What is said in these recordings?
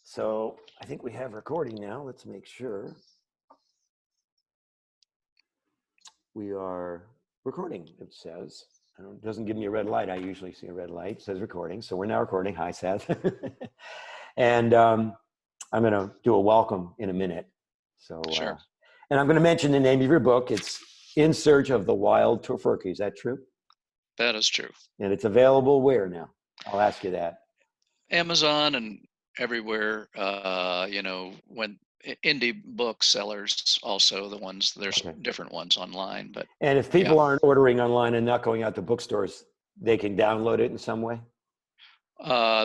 So I think we have recording now. Let's make sure we are recording. It says, it doesn't give me a red light. I usually see a red light. It says recording. So we're now recording. Hi, Seth. And I'm going to do a welcome in a minute. So, Sure. And I'm going to mention the name of your book. It's In Search of the Wild Tofurkey. Is that true? That is true. And it's available where now? I'll ask you that. Amazon and everywhere, when indie booksellers also there's Okay. different ones online, but And if people aren't ordering online and not going out to bookstores, they can download it in some way?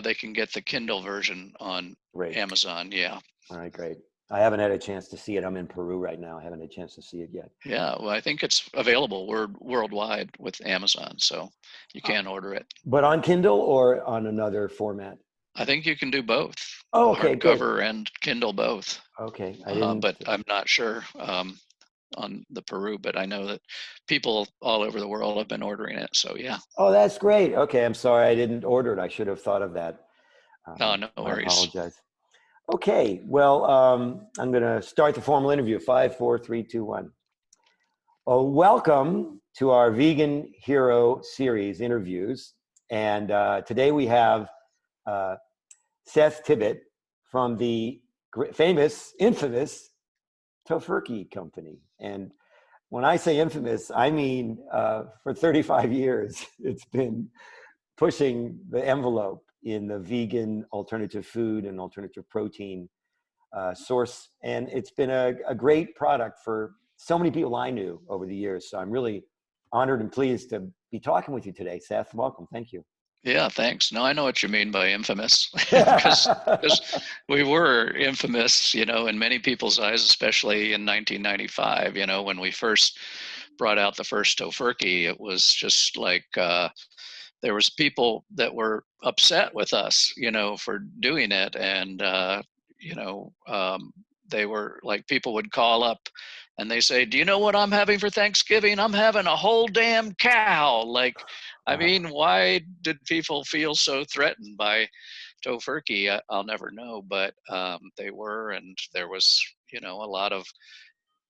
they can get the Kindle version on Great. Amazon. Yeah. All right, great. I haven't had a chance to see it. I'm in Peru right now. I haven't had a chance to see it yet. Yeah. Well, I think it's available worldwide with Amazon, so you can order it. But on Kindle or on another format? I think you can do both. Oh, okay, good. Hardcover and Kindle both. Okay, But I'm not sure on the Peru, but I know that people all over the world have been ordering it. So yeah. Oh, that's great. Okay, I'm sorry I didn't order it. I should have thought of that. No I worries. apologize. Okay, well, I'm going to start the formal interview. 5, 4, 3, 2, 1. Well, welcome to our Vegan Hero series interviews. And today we have Seth Tibbot from the famous, infamous Tofurkey Company. And when I say infamous, I mean for 35 years, it's been pushing the envelope in the vegan alternative food and alternative protein source. And it's been a great product for so many people I knew over the years. So I'm really honored and pleased to be talking with you today. Seth, welcome. Thank you. Yeah, thanks. No, I know what you mean by infamous because we were infamous, in many people's eyes, especially in 1995, when we first brought out the first Tofurkey. It was just like there was people that were upset with us, for doing it. And, they were like, people would call up and they say, do you know what I'm having for Thanksgiving? I'm having a whole damn cow. Like, I mean, why did people feel so threatened by Tofurkey? I'll never know, but they were, and there was, a lot of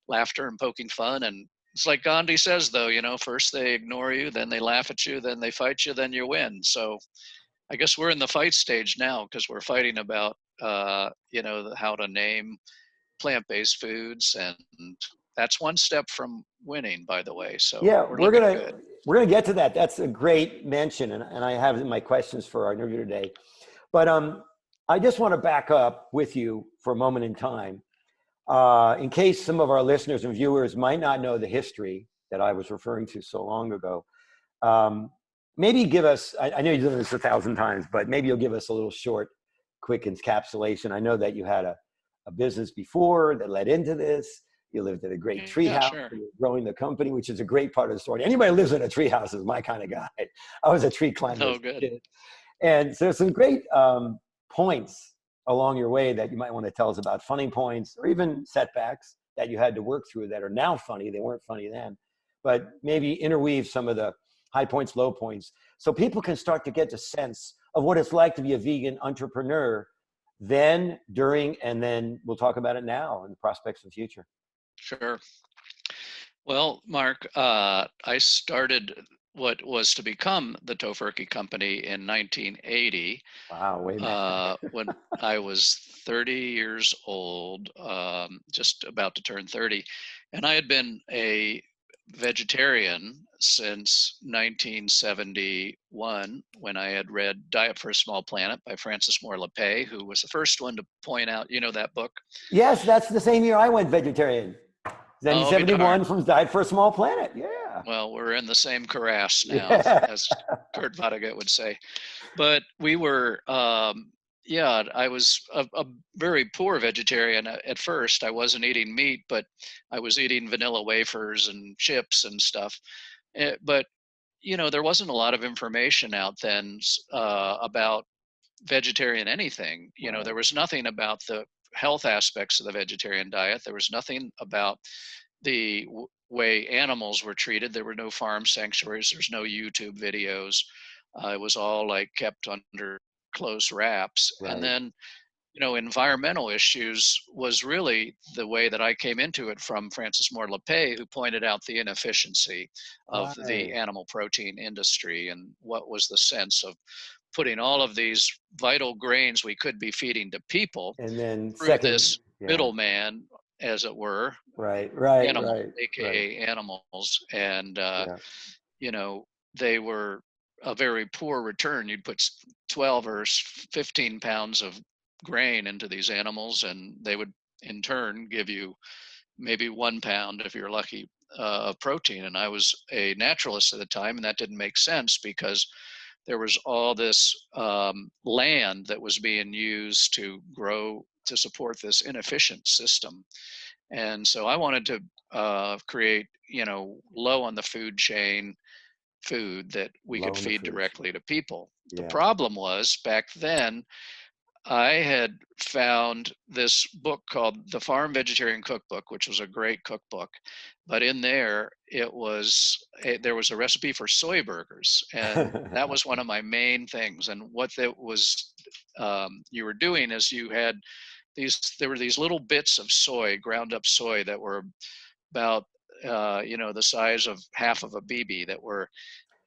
laughter and poking fun. And it's like Gandhi says, though, first they ignore you, then they laugh at you, then they fight you, then you win. So I guess we're in the fight stage now because we're fighting about, how to name plant-based foods, and that's one step from winning, by the way. So Yeah, we're looking good. we're gonna get to that. That's a great mention, and I have in my questions for our interview today. But I just want to back up with you for a moment in time, in case some of our listeners and viewers might not know the history that I was referring to so long ago. Maybe give us. I know you've done this 1,000 times, but maybe you'll give us a little short, quick encapsulation. I know that you had a business before that led into this. You lived in a great tree house. Sure. You were growing the company, which is a great part of the story. Anybody who lives in a tree house is my kind of guy. I was a tree climber. Oh, good. And so some great points along your way that you might want to tell us about, funny points or even setbacks that you had to work through that are now funny. They weren't funny then, but maybe interweave some of the high points, low points, so people can start to get the sense of what it's like to be a vegan entrepreneur then, during, and then we'll talk about it now and the prospects for the future. Sure. Well, Mark, I started what was to become the Tofurkey Company in 1980. Wow, way back. When I was 30 years old, just about to turn 30. And I had been a vegetarian since 1971 when I had read Diet for a Small Planet by Francis Moore Lapay, who was the first one to point out, that book? Yes, that's the same year I went vegetarian. Oh, I'll be 1971 darned. from Diet for a Small Planet. Yeah. Well, we're in the same crevasse now, Yeah. as Kurt Vonnegut would say. But we were, I was a very poor vegetarian at first. I wasn't eating meat, but I was eating vanilla wafers and chips and stuff. But, there wasn't a lot of information out then about vegetarian anything. Right. There was nothing about the health aspects of the vegetarian diet. There was nothing about the way animals were treated. There were no farm sanctuaries. There's no YouTube videos. It was all like kept under close wraps. And Right. then, environmental issues was really the way that I came into it from Francis Moore Lapay, who pointed out the inefficiency of the Right. animal protein industry and what was the sense of putting all of these vital grains we could be feeding to people And then through second, this yeah. middleman, as it were, Right. Right. animal, Right. Right. aka animals, and Yeah. you know they were a very poor return. You'd put 12 or 15 pounds of grain into these animals, and they would in turn give you maybe 1 pound, if you're lucky, of protein. And I was a naturalist at the time, and that didn't make sense because there was all this land that was being used to grow to support this inefficient system. And so I wanted to create, low on the food chain food that we Low could in the feed food chain. directly to people. The Yeah. problem was back then I had found this book called The Farm Vegetarian Cookbook, which was a great cookbook. But in there, there was a recipe for soy burgers, and that was one of my main things. And what that was, you were doing is there were these little bits of soy, ground up soy, that were about the size of half of a BB, that were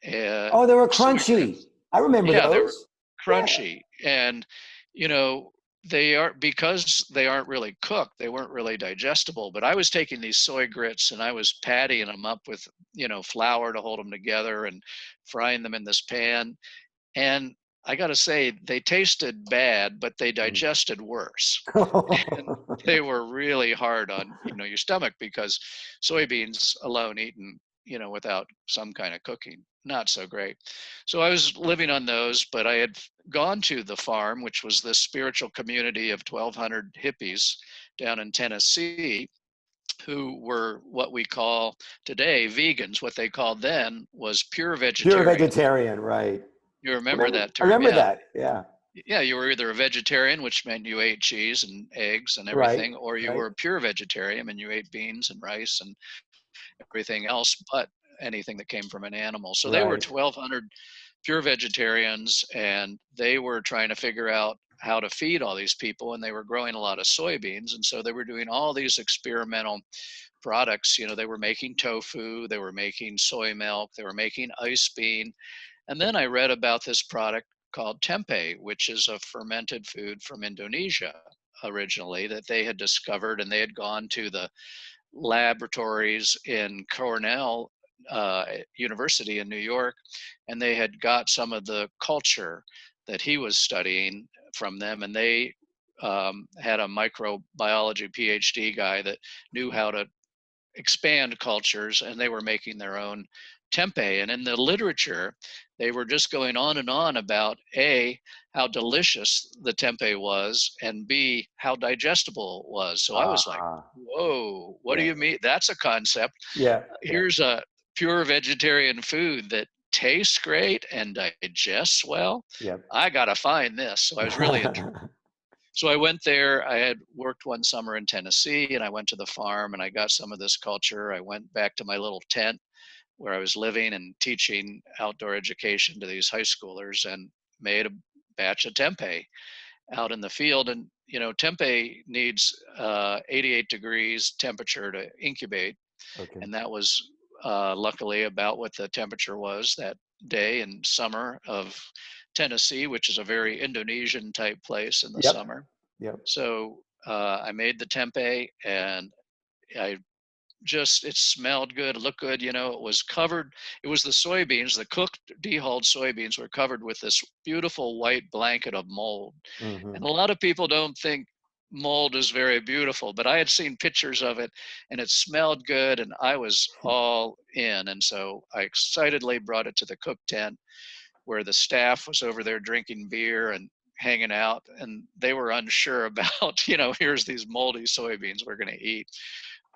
uh, Oh, they were soy crunchy. grists. I remember Yeah, they were those. Yeah. crunchy, and you know they are, because they aren't really cooked, they weren't really digestible. But I was taking these soy grits and I was pattying them up with flour to hold them together and frying them in this pan. And I got to say, they tasted bad, but they Mm. digested worse. And they were really hard on your stomach, because soybeans alone, eaten without some kind of cooking, not so great. So I was living on those, but I had gone to the farm, which was this spiritual community of 1,200 hippies down in Tennessee, who were what we call today vegans. What they called then was pure Pure vegetarian. vegetarian, right. You remember that I term? remember Yeah. that. Yeah. Yeah, you were either a vegetarian, which meant you ate cheese and eggs and Right. everything, or you Right. were a pure vegetarian and you ate beans and rice and everything else but anything that came from an animal. So they were Right. 1,200 pure vegetarians, and they were trying to figure out how to feed all these people, and they were growing a lot of soybeans. And so they were doing all these experimental products. They were making tofu, they were making soy milk, they were making ice bean. And then I read about this product called tempeh, which is a fermented food from Indonesia originally, that they had discovered, and they had gone to the laboratories in Cornell University in New York, and they had got some of the culture that he was studying from them. And they had a microbiology PhD guy that knew how to expand cultures, and they were making their own tempeh. And in the literature, they were just going on and on about A, how delicious the tempeh was, and B, how digestible it was. So I was like, Ah. whoa, what do Yeah. you mean? That's a concept. Yeah. Yeah. Here's a pure vegetarian food that tastes great and digests well. Yep. I got to find this. So I was really intrigued. So I went there. I had worked one summer in Tennessee, and I went to the farm and I got some of this culture. I went back to my little tent where I was living and teaching outdoor education to these high schoolers, and made a batch of tempeh out in the field. And tempeh needs 88 degrees temperature to incubate, Okay. and that was luckily about what the temperature was that day in summer of Tennessee, which is a very Indonesian type place in the Yep. summer. Yep. So I made the tempeh, and I it smelled good, looked good. It was covered. It was the soybeans, the cooked, dehulled soybeans were covered with this beautiful white blanket of mold. Hmm. And a lot of people don't think mold is very beautiful, but I had seen pictures of it, and it smelled good, and I was all in. And so I excitedly brought it to the cook tent, where the staff was over there drinking beer and hanging out, and they were unsure about, here's these moldy soybeans we're going to eat.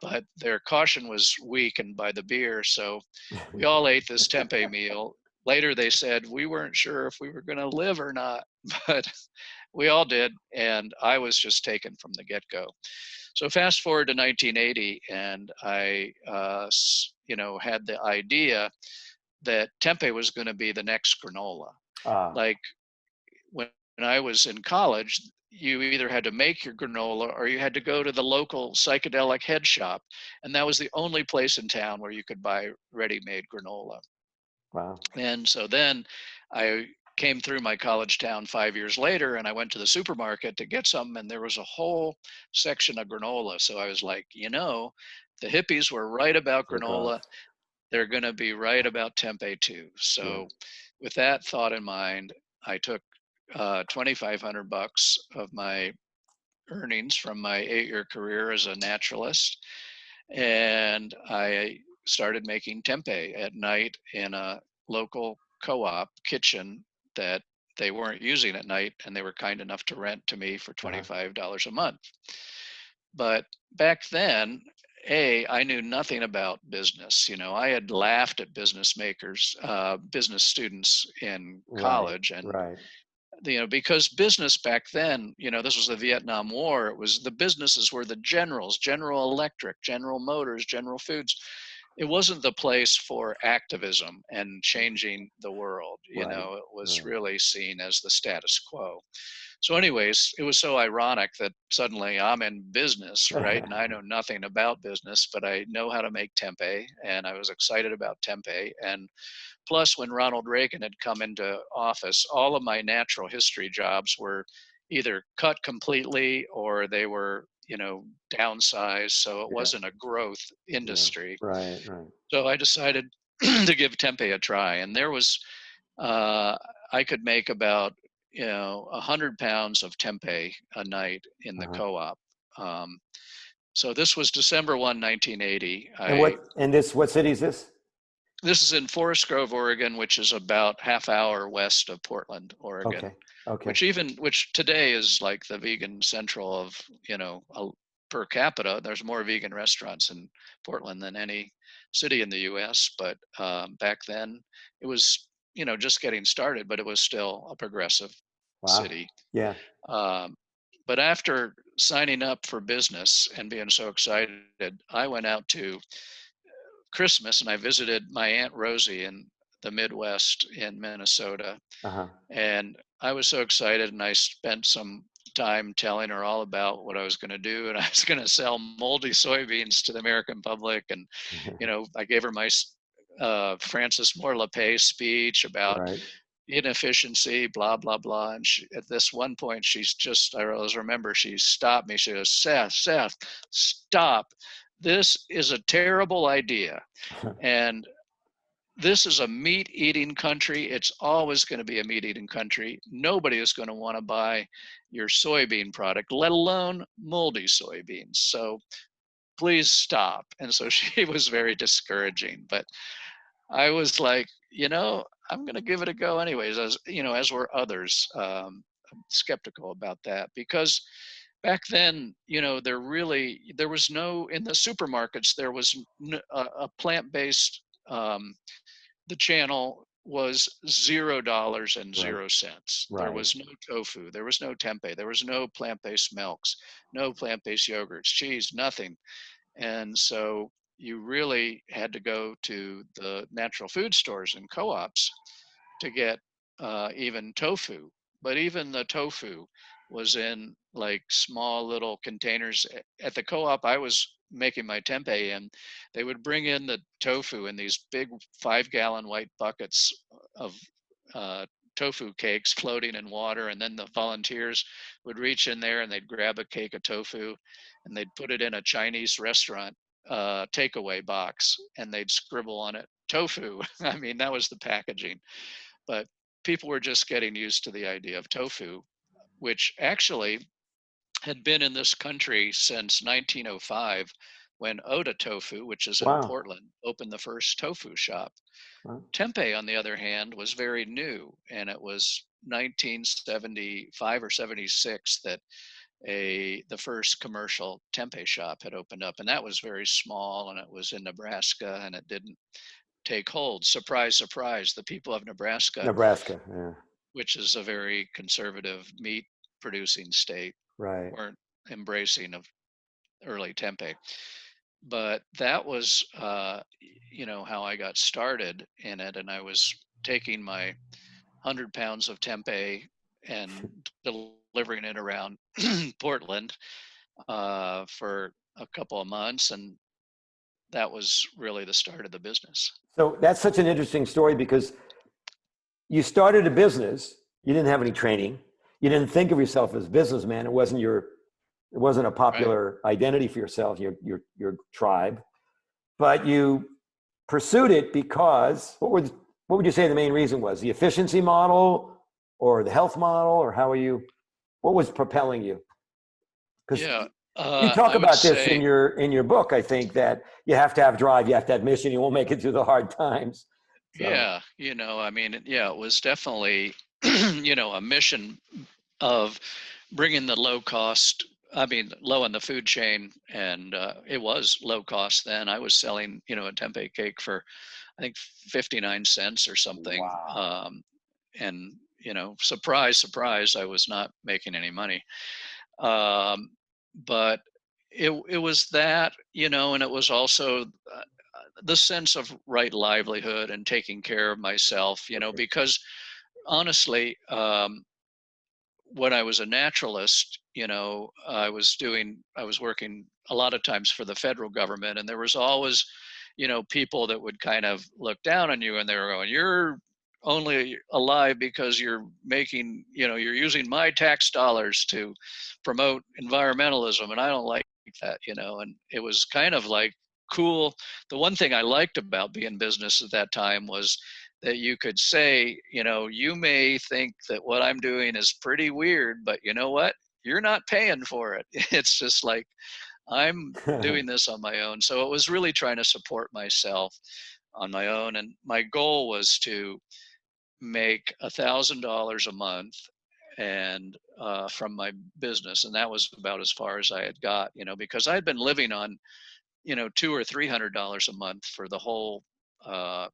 But their caution was weakened by the beer. So we all ate this tempeh meal. Later, they said we weren't sure if we were going to live or not, but we all did. And I was just taken from the get go. So fast forward to 1980, and I, had the idea that tempeh was going to be the next granola. Ah. Like when I was in college, you either had to make your granola or you had to go to the local psychedelic head shop. And that was the only place in town where you could buy ready-made granola. Wow. And so then I came through my college town 5 years later, and I went to the supermarket to get some, and there was a whole section of granola. So I was like, the hippies were right about Took off. granola. They're going to be right about tempeh too. Yeah. So with that thought in mind, I took 2,500 bucks of my earnings from my 8-year career as a naturalist, and I started making tempeh at night in a local co-op kitchen that they weren't using at night, and they were kind enough to rent to me for Uh-huh. $25 a month. But back then, I knew nothing about business. I had laughed at business makers, business students in Right. college, and Right. because business back then, this was the Vietnam War. It was the businesses were the generals, General Electric, General Motors, General Foods. It wasn't the place for activism and changing the world. Right. It was Right. really seen as the status quo. So, anyways, it was so ironic that suddenly I'm in business, right? And I know nothing about business, but I know how to make tempeh, and I was excited about tempeh. And plus, when Ronald Reagan had come into office, all of my natural history jobs were either cut completely or they were, downsized. So it Yeah. wasn't a growth Yeah. industry. Right. Right. So I decided to give tempeh a try. And there was, uh, I could make about, 100 pounds of tempeh a night in the Uh-huh. co-op. Um, so this was December 1980. What city is this? This is in Forest Grove, Oregon, which is about half hour west of Portland, Oregon, Okay. Okay. which today is like the vegan central of, per capita. There's more vegan restaurants in Portland than any city in the US. But back then it was, just getting started, but it was still a progressive Wow. city. Yeah. Um, but after signing up for business and being so excited, I went out to Christmas and I visited my Aunt Rosie in the Midwest in Minnesota. Uh-huh. And I was so excited, and I spent some time telling her all about what I was going to do. And I was going to sell moldy soybeans to the American public. And, I gave her my Francis Moore LePay speech about Right. inefficiency, blah, blah, blah. And at this one point, I always remember, she stopped me. She goes, Seth, stop. This is a terrible idea. And this is a meat eating country. It's always going to be a meat eating country. Nobody is going to want to buy your soybean product, let alone moldy soybeans. So please stop. And so she was very discouraging. But I was like, I'm going to give it a go anyways, as were others. I'm skeptical about that because back then, there was no, in the supermarkets, there was a plant-based, the channel was $0 and Right. 0 cents. There Right. was no tofu, there was no tempeh, there was no plant-based milks, no plant-based yogurts, cheese, nothing. And so you really had to go to the natural food stores and co-ops to get even tofu. But even the tofu was in like small little containers. At the co-op I was making my tempeh in, they would bring in the tofu in these big 5-gallon white buckets of uh, tofu cakes floating in water. And then the volunteers would reach in there and they'd grab a cake of tofu and they'd put it in a Chinese restaurant takeaway box and they'd scribble on it tofu. I mean, that was the packaging. But people were just getting used to the idea of tofu, which actually had been in this country since 1905 when Oda Tofu, which is in Wow. Portland, opened the first tofu shop. Wow. Tempeh, on the other hand, was very new, and it was 1975 or 76 that the first commercial tempeh shop had opened up, and that was very small, and it was in Nebraska, and it didn't take hold. Surprise, surprise, the people of Nebraska, Nebraska. Yeah. which is a very conservative meat producing state, Right. weren't embracing of early tempeh. But that was, how I got started in it. And I was taking my 100 pounds of tempeh and delivering it around Portland for a couple of months, and that was really the start of the business. So that's such an interesting story because you started a business. You didn't have any training. You didn't think of yourself as a businessman. It wasn't a Right. popular identity for yourself, your tribe. But you pursued it because what would you say the main reason was? The efficiency model or the health model, or what was propelling you? Because Yeah. you talk I would about this say, in your book, I think, that you have to have drive, you have to have mission, you won't make it through the hard times. So yeah, I mean, yeah, it was definitely, a mission of bringing the low cost, I mean, low on the food chain. And it was low cost then. I was selling, a tempeh cake for, I think, 59 cents or something. wow. And, surprise, surprise, I was not making any money. Um, but it was that, and it was also the sense of right livelihood and taking care of myself, Okay. because honestly, when I was a naturalist, I was working a lot of times for the federal government, and there was always, people that would kind of look down on you, and they were going, "You're only alive because you're making, you're using my tax dollars to promote environmentalism," and I don't like that, and it was kind of like cool. The one thing I liked about being in business at that time was that you could say, you may think that what I'm doing is pretty weird, but you know what? You're not paying for it. It's just like I'm doing this on my own. So it was really trying to support myself on my own. And my goal was to make $1,000 a month and from my business. And that was about as far as I had got, because I had been living on, $200 or $300 a month for the whole uh,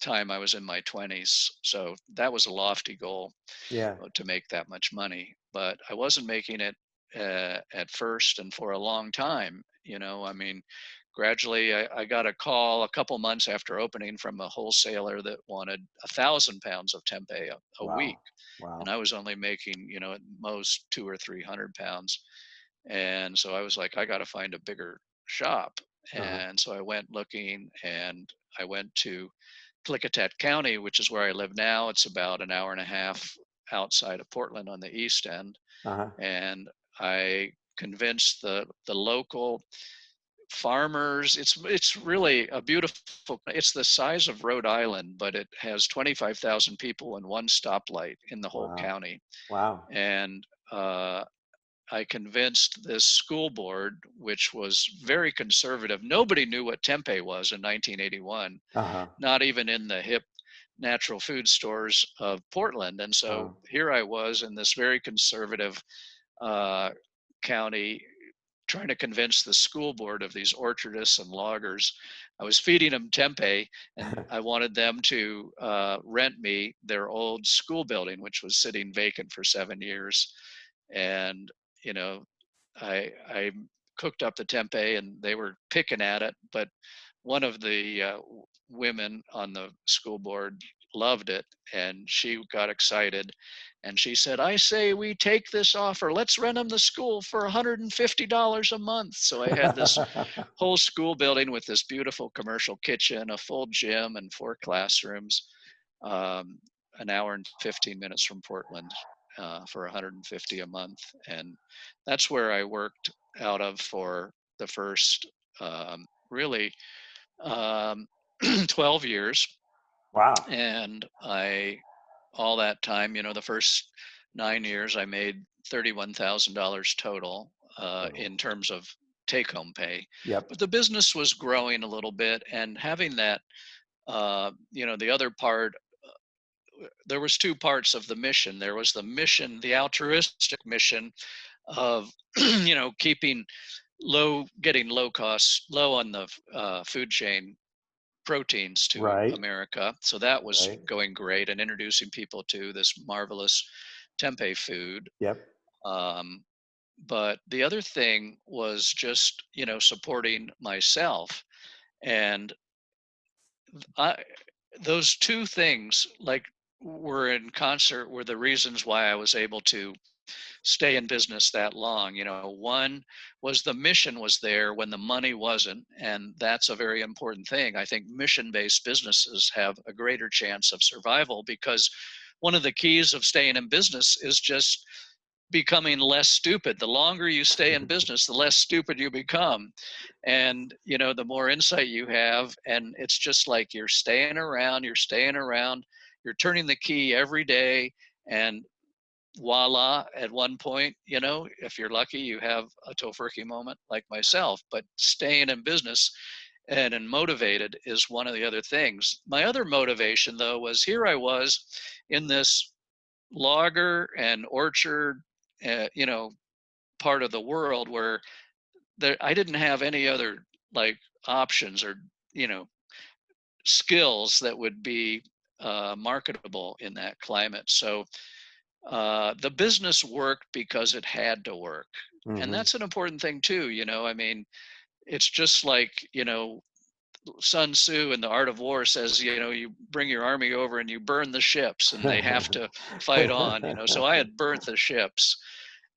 time I was in my 20s. So that was a lofty goal, Yeah. to make that much money. But I wasn't making it at first and for a long time. I mean, gradually I got a call a couple months after opening from a wholesaler that wanted 1,000 pounds of tempeh a week. Wow. Wow. And I was only making, at most 200 or 300 pounds. And so I was like, I got to find a bigger shop. Uh-huh. And so I went looking, and I went to Klickitat County, which is where I live now. It's about an hour and a half outside of Portland on the east end. Uh-huh. And I convinced the local farmers. It's really a beautiful. It's the size of Rhode Island, but it has 25,000 people and one stoplight in the whole Wow. county. Wow. And I convinced this school board, which was very conservative. Nobody knew what tempeh was in 1981, Uh-huh. not even in the hip natural food stores of Portland. And so Oh. here I was in this very conservative uh, county, trying to convince the school board of these orchardists and loggers. I was feeding them tempeh, and I wanted them to rent me their old school building, which was sitting vacant for 7 years. And you know, I cooked up the tempeh, and they were picking at it, but one of the women on the school board loved it, and she got excited, and she said, "I say we take this offer. Let's rent them the school for $150 a month." So I had this whole school building with this beautiful commercial kitchen, a full gym, and 4 classrooms, um, an hour and 15 minutes from Portland, for 150 a month. And that's where I worked out of for the first, really, um, 12 years. Wow. And all that time, the first 9 years, I made $31,000 total, Wow. in terms of take home pay. Yep. But the business was growing a little bit, and having that, the other part, there was two parts of the mission. There was the mission, the altruistic mission of, keeping getting low cost, low on the food chain proteins to Right. America. So that was Right. going great, and introducing people to this marvelous tempeh food. Yep. Um, but the other thing was just, supporting myself. And I, those two things, like were in concert were the reasons why I was able to stay in business that long. One was the mission was there when the money wasn't, and that's a very important thing. I think mission-based businesses have a greater chance of survival because one of the keys of staying in business is just becoming less stupid. The longer you stay in business, the less stupid you become. And, the more insight you have, and it's just like you're staying around, you're turning the key every day, and voila, at one point, if you're lucky, you have a tofurkey moment like myself. But staying in business and motivated is one of the other things. My other motivation, though, was here I was in this logger and orchard, you know, part of the world where I didn't have any other like options or, you know, skills that would be marketable in that climate. So the business worked because it had to work. And Hmm. that's an important thing too. I mean, it's just like, Sun Tzu in The Art of War says, you bring your army over and you burn the ships and they have to fight on, So I had burnt the ships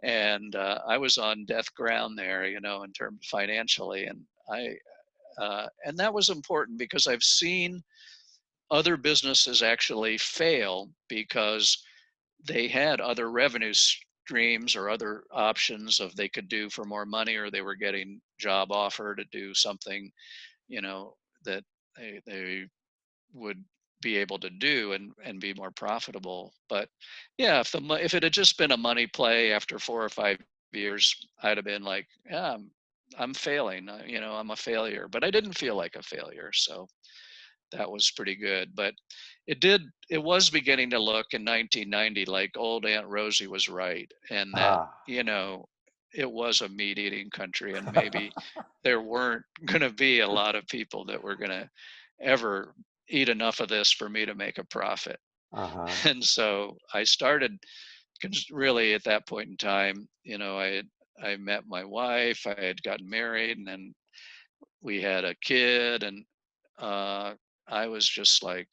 and I was on death ground there, in terms financially. And and that was important because I've seen other businesses actually fail because they had other revenue streams or other options of they could do for more money, or they were getting job offer to do something, that they would be able to do and be more profitable. But yeah, if it had just been a money play after 4 or 5 years, I'd have been like, yeah, I'm failing, I'm a failure. But I didn't feel like a failure, so that was pretty good. But it was beginning to look in 1990 like old Aunt Rosie was right, and that, Ah. it was a meat eating country, and maybe there weren't going to be a lot of people that were going to ever eat enough of this for me to make a profit. Uh-huh. And so I started really at that point in time, I met my wife, I had gotten married, and then we had a kid, and uh, I was just like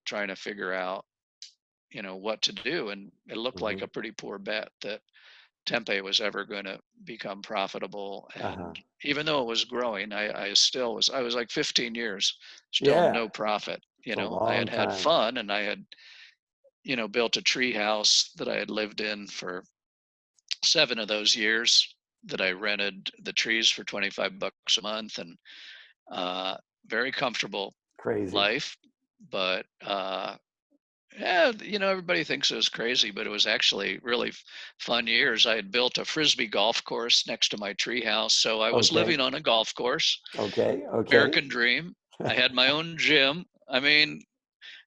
trying to figure out, what to do. And it looked like Hmm. a pretty poor bet that Tempe was ever going to become profitable. Uh-huh. And even though it was growing, I was like 15 years, still Yeah. no profit. It's a I long had time. fun, and I had, built a tree house that I had lived in for 7 of those years, that I rented the trees for 25 bucks a month, and uh, very comfortable Crazy. life. But yeah, everybody thinks it was crazy, but it was actually really fun years. I had built a frisbee golf course next to my treehouse, so I was Okay. living on a golf course. Okay. Okay. American dream. I had my own gym. I mean,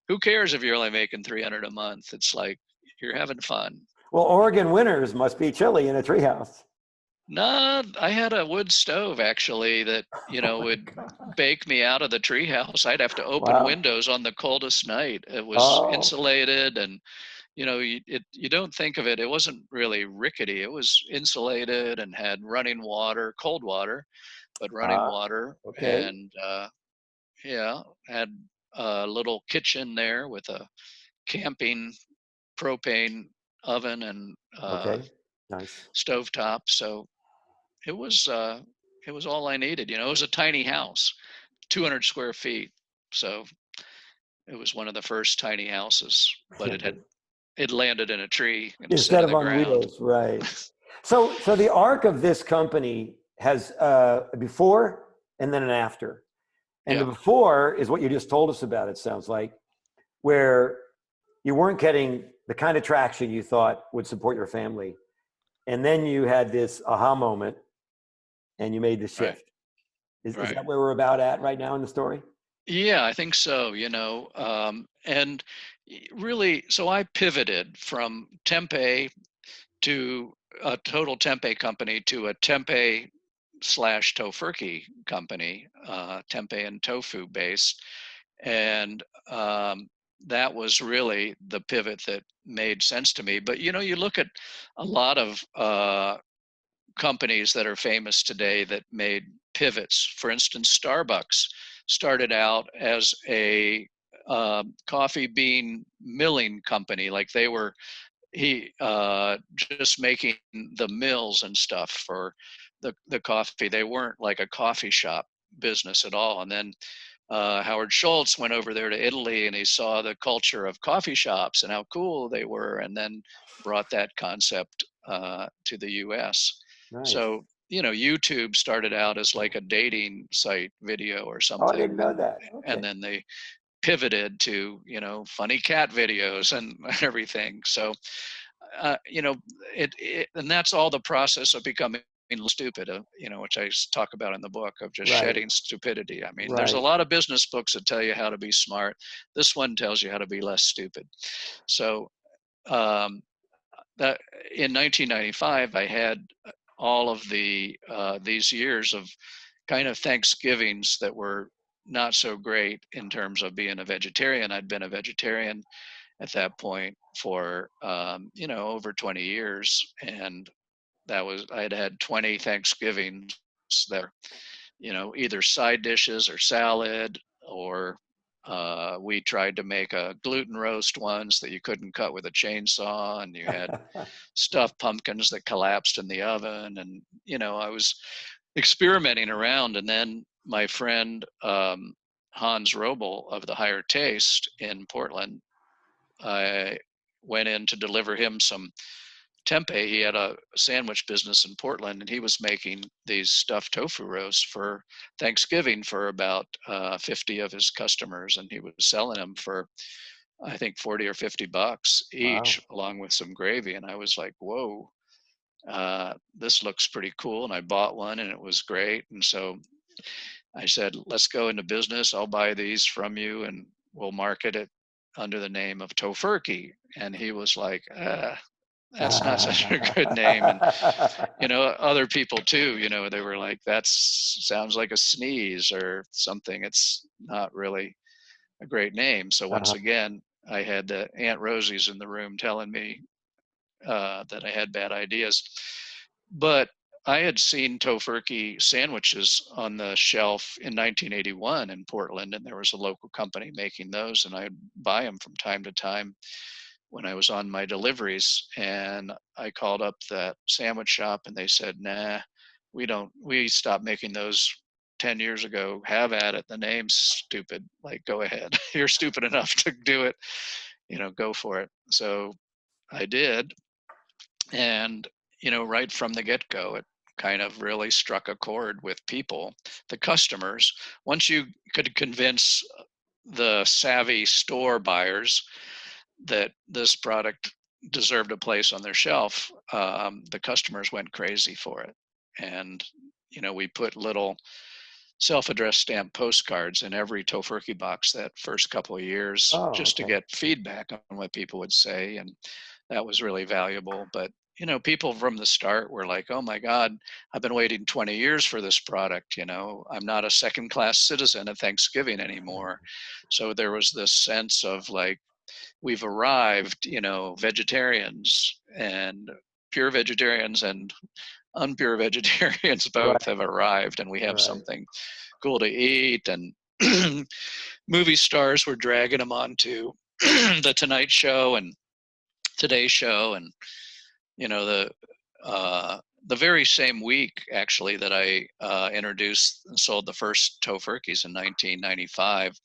who cares if you're only making 300 a month? It's like you're having fun. Well, Oregon winters must be chilly in a treehouse. No, I had a wood stove actually that, Oh my would God. bake me out of the treehouse. I'd have to open Wow. windows on the coldest night. It was Oh. insulated, and you don't think of it. It wasn't really rickety. It was insulated and had running water, cold water, but running Ah. water. Okay. And yeah, had a little kitchen there with a camping propane oven and Okay. Nice. stovetop. So it was uh, it was all I needed. It was a tiny house, 200 square feet. So it was one of the first tiny houses, but it landed in a tree instead Instead of of the on ground. wheels, right? So the arc of this company has a before and then an after. And the Yeah, before is what you just told us about, it sounds like, where you weren't getting the kind of traction you thought would support your family. And then you had this aha moment and you made the right, shift. Is right. that where we're about at right now in the story? Yeah, I think so. And really, so I pivoted from tempeh to a total tempeh company to a tempeh slash tofurkey company, tempeh and tofu based. And that was really the pivot that made sense to me. But you look at a lot of companies that are famous today that made pivots. For instance, Starbucks started out as a coffee bean milling company. Like they were just making the mills and stuff for the coffee. They weren't like a coffee shop business at all. And then Howard Schultz went over there to Italy and he saw the culture of coffee shops and how cool they were, and then brought that concept to the US. Nice. So, YouTube started out as like a dating site video or Oh, I didn't something, know that. and Okay. then they pivoted to, funny cat videos and everything. So, and that's all the process of becoming stupid, which I talk about in the book, of just Right. shedding stupidity. I mean, there's a Right. lot of business books that tell you how to be smart. This one tells you how to be less stupid. So, um, that in 1995, I had all of these years of kind of Thanksgivings that were not so great in terms of being a vegetarian. I'd been a vegetarian at that point for over 20 years, and I'd had 20 Thanksgivings there, either side dishes or salad, or we tried to make a gluten roast once that you couldn't cut with a chainsaw, and you had stuffed pumpkins that collapsed in the oven. And I was experimenting around. And then my friend Hans Robel of the Higher Taste in Portland, I went in to deliver him some tempeh. He had a sandwich business in Portland, and he was making these stuffed tofu roasts for Thanksgiving for about 50 of his customers, and he was selling them for, I think, 40 or 50 bucks each, Wow. along with some gravy. And I was like, whoa, this looks pretty cool. And I bought one, and it was great. And so I said, let's go into business. I'll buy these from you, and we'll market it under the name of Tofurkey. And he was like, that's not such a good name. And other people too, they were like, that sounds like a sneeze or something. It's not really a great name. So once Uh-huh. again, I had Aunt Rosie's in the room telling me that I had bad ideas. But I had seen Tofurkey sandwiches on the shelf in 1981 in Portland, and there was a local company making those, and I'd buy them from time to time when I was on my deliveries. And I called up that sandwich shop, and they said, nah, we stopped making those 10 years ago. Have at it. The name's stupid. Like, go ahead. You're stupid enough to do it, go for it. So I did. And, right from the get go, it kind of really struck a chord with people, the customers. Once you could convince the savvy store buyers that this product deserved a place on their shelf, the customers went crazy for it. And, we put little self-addressed stamp postcards in every Tofurkey box that first couple of years, Oh, just to okay. get feedback on what people would say. And that was really valuable. But, people from the start were like, oh my God, I've been waiting 20 years for this product. I'm not a second class citizen at Thanksgiving anymore. So there was this sense of like, we've arrived, vegetarians and pure vegetarians and unpure vegetarians both Right. have arrived, and we have Right. something cool to eat. And movie stars were dragging them onto the Tonight Show and Today Show. And the very same week, actually, that I introduced and sold the first Tofurkeys in 1995,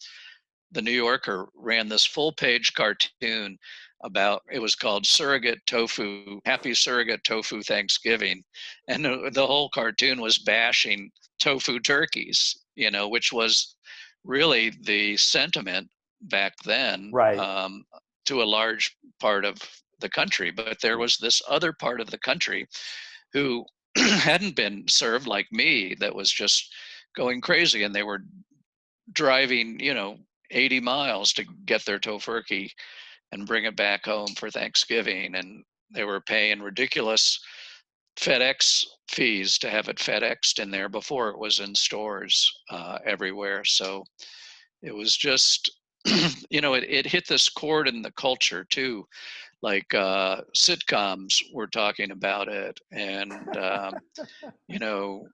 the New Yorker ran this full page cartoon about, it was called Surrogate Tofu, Happy Surrogate Tofu Thanksgiving. And the whole cartoon was bashing tofu turkeys, which was really the sentiment back then, Right. to a large part of the country. But there was this other part of the country who hadn't been served like me, that was just going crazy. And they were driving, 80 miles to get their tofurkey and bring it back home for Thanksgiving. And they were paying ridiculous FedEx fees to have it FedExed in there before it was in stores everywhere. So it was just, it hit this chord in the culture too. Like sitcoms were talking about it. And, you know,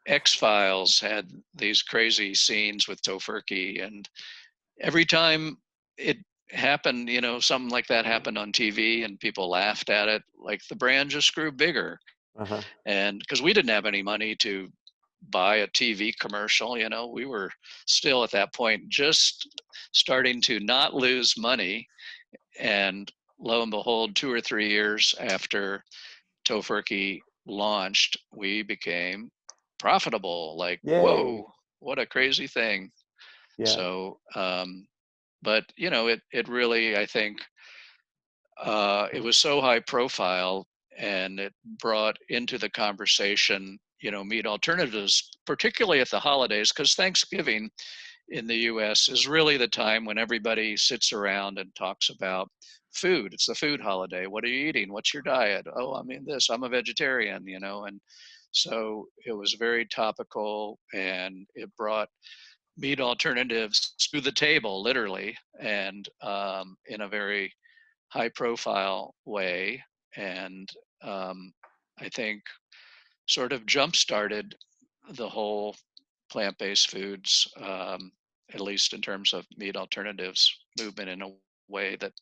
X-Files had these crazy scenes with tofurkey. And every time it happened, something like that happened on TV and people laughed at it. Like the brand just grew bigger. Uh-huh. And because we didn't have any money to buy a TV commercial, we were still at that point just starting to not lose money. And lo and behold, 2 or 3 years after Tofurkey launched, we became profitable. Like, Yay. whoa, what a crazy thing. Yeah. So, but it really, I think, it was so high profile, and it brought into the conversation, meat alternatives, particularly at the holidays, because Thanksgiving in the US is really the time when everybody sits around and talks about food. It's the food holiday. What are you eating? What's your diet? Oh, I mean this, I'm a vegetarian, and so it was very topical, and it brought meat alternatives to the table, literally, and in a very high profile way. And um, I think sort of jump started the whole plant-based foods, at least in terms of meat alternatives movement, in a way that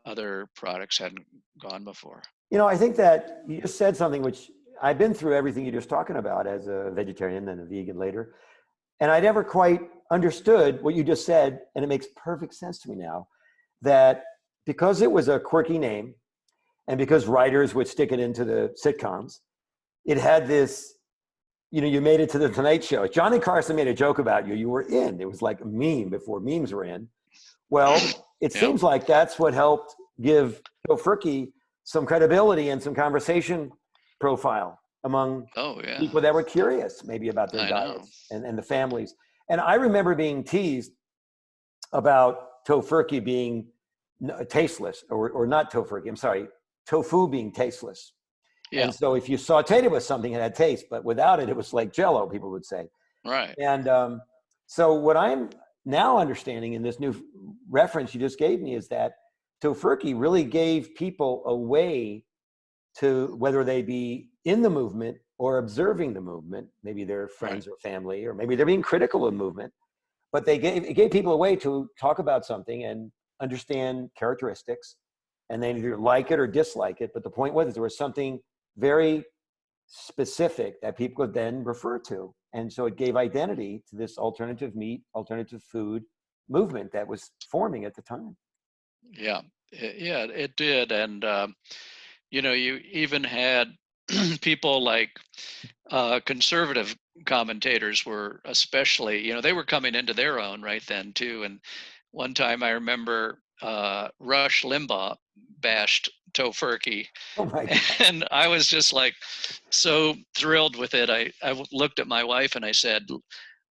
other products hadn't gone before. I think that you just said something which I've been through everything you're just talking about as a vegetarian and a vegan later. And I never quite understood what you just said. And it makes perfect sense to me now that because it was a quirky name and because writers would stick it into the sitcoms, it had this, you made it to the Tonight Show. Johnny Carson made a joke about you. You were in. It was like a meme before memes were in. Well, it Yeah. seems like that's what helped give Tofurkey some credibility and some conversation profile among Oh yeah. people that were curious maybe about their I know. diets and the families. And I remember being teased about Tofurkey being tasteless, or not Tofurkey, I'm sorry, tofu being tasteless. Yeah. And so if you sauteed it with something, it had taste, but without it, it was like Jello, people would say. Right. And so what I'm now understanding in this new reference you just gave me is that Tofurkey really gave people a way to, whether they be in the movement or observing the movement, maybe they're friends or family, or maybe they're being critical of movement, but it gave people a way to talk about something and understand characteristics, and they either like it or dislike it. But the point was, there was something very specific that people could then refer to. And so it gave identity to this alternative meat, alternative food movement that was forming at the time. Yeah. Yeah, it did. And you even had people like conservative commentators were, especially, they were coming into their own right then too. And one time I remember Rush Limbaugh bashed Tofurkey, Oh my God. and I was just like so thrilled with it. I looked at my wife and I said,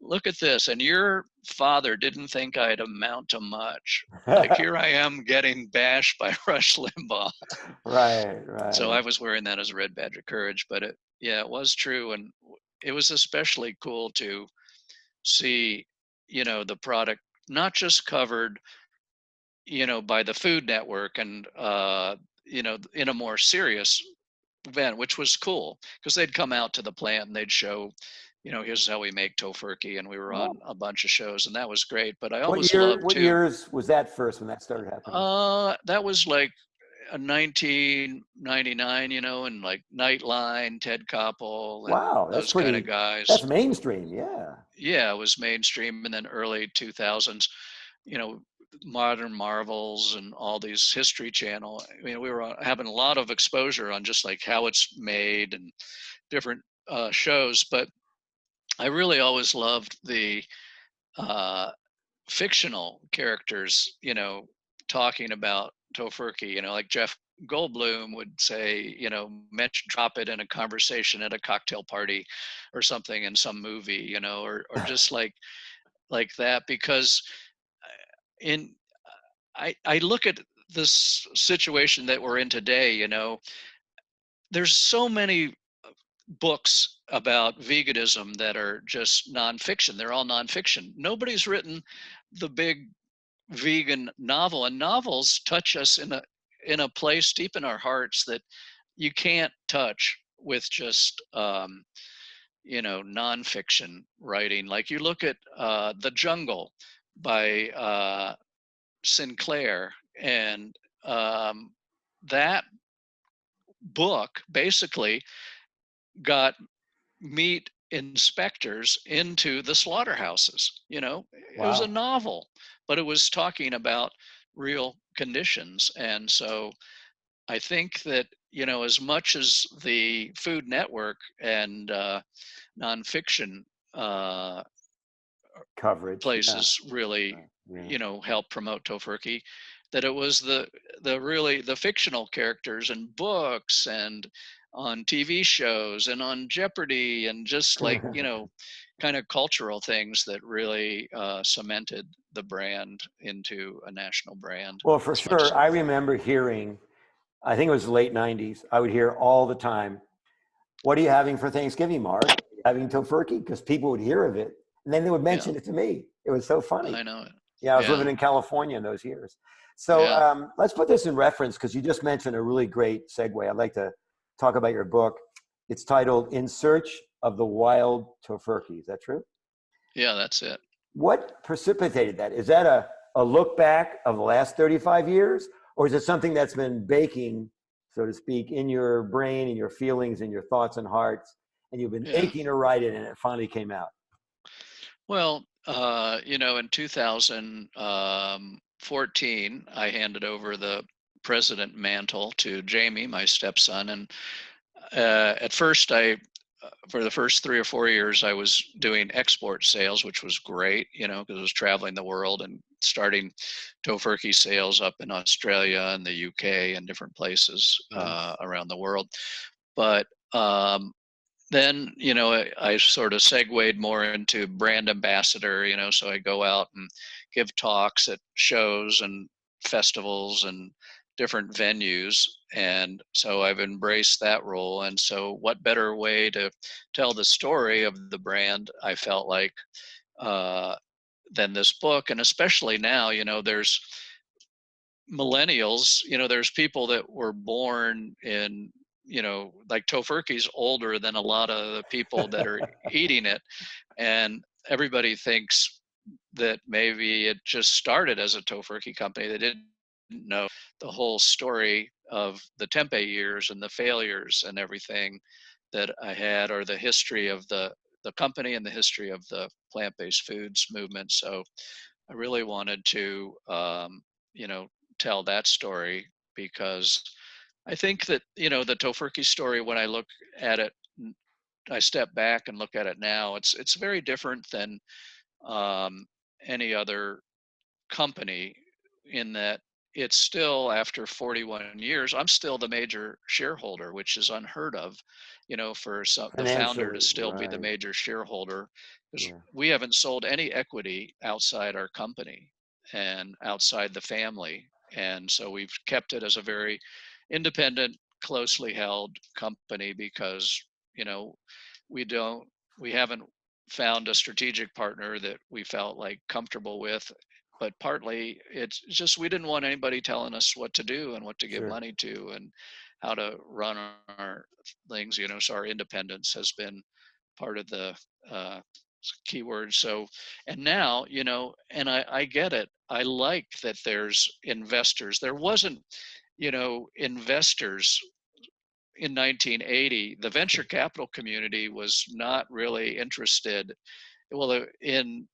look at this, and your father didn't think I'd amount to much. Like, here I am getting bashed by Rush Limbaugh. Right, So right. I was wearing that as a red badge of courage, but it was true. And it was especially cool to see, the product not just covered, by the Food Network, and, in a more serious event, which was cool, because they'd come out to the plant and they'd show, here's how we make Tofurkey. And we were Oh. on a bunch of shows, and that was great. But I What always year? loved What to, years was that first when that started happening? that was like 1999, and like Nightline, Ted Koppel, and Wow, those kind of that's guys. mainstream. Yeah. Yeah, it was mainstream. And then early 2000s, you know, Modern Marvels and all these History Channel. I mean, we were having a lot of exposure on just like how it's made and different shows. But I really always loved the uh, fictional characters, talking about Tofurkey, like Jeff Goldblum would say, drop it in a conversation at a cocktail party or something in some movie, or just like that. Because in I look at this situation that we're in today, there's so many books about veganism that are just nonfiction. They're all nonfiction. Nobody's written the big vegan novel, and novels touch us in a place deep in our hearts that you can't touch with just nonfiction writing. Like, you look at The Jungle by Sinclair, and that book basically got meat inspectors into the slaughterhouses. It was a Wow. novel, but it was talking about real conditions. And so I think that, as much as the Food Network and nonfiction uh, Coverage. Yeah. places really, Yeah. help promote Tofurkey, that it was the fictional characters and books and on TV shows and on Jeopardy and just like, kind of cultural things that really cemented the brand into a national brand Well, for as much as sure. I anything. remember hearing, I think it was the late 90s, I would hear all the time, "What are you having for Thanksgiving, Mark? Are you having tofurkey?" Because people would hear of it and then they would Yeah, mention it to me. It was so funny. I know it. Yeah, I was living Yeah, in California in those years. So yeah, let's put this in reference because you just mentioned a really great segue. I'd like to talk about your book. It's titled "In Search of the Wild Tofurkey." Is that true? yeah, that's it. What precipitated that? Is that a look back of the last 35 years? Or is it something that's been baking, so to speak, in your brain and your feelings and your thoughts and hearts, and you've been Yeah. aching to write it and it finally came out? Well, in 2014, I handed over the president mantle to Jamie, my stepson, and at first, for the first 3 or 4 years, I was doing export sales, which was great, because I was traveling the world and starting Tofurkey sales up in Australia and the UK and different places Nice. around the world. But then I sort of segued more into brand ambassador, so I go out and give talks at shows and festivals and different venues, and so I've embraced that role. And so what better way to tell the story of the brand, I felt like, uh, than this book. And especially now, there's millennials, there's people that were born in, like Tofurkey's older than a lot of the people that are eating it. And everybody thinks that maybe it just started as a Tofurkey company. They didn't know the whole story of the Tempeh years and the failures and everything that I had, or the history of the company and the history of the plant-based foods movement. So I really wanted to, you know, tell that story, because I think that, the Tofurkey story, when I look at it, I step back and look at it now, it's very different than um, any other company, in that it's still, after 41 years, I'm still the major shareholder, which is unheard of, for the founder to Financially, still be the right. major shareholder, because Yeah, we haven't sold any equity outside our company and outside the family. And so we've kept it as a very independent, closely held company, because, you know, we don't, we haven't found a strategic partner that we felt like comfortable with. But partly it's just we didn't want anybody telling us what to do and what to give sure. money to and how to run our things, so our independence has been part of the uh, keyword. So, and now, and I get it. I like that there's investors. There wasn't, investors in 1980. The venture capital community was not really interested, well, in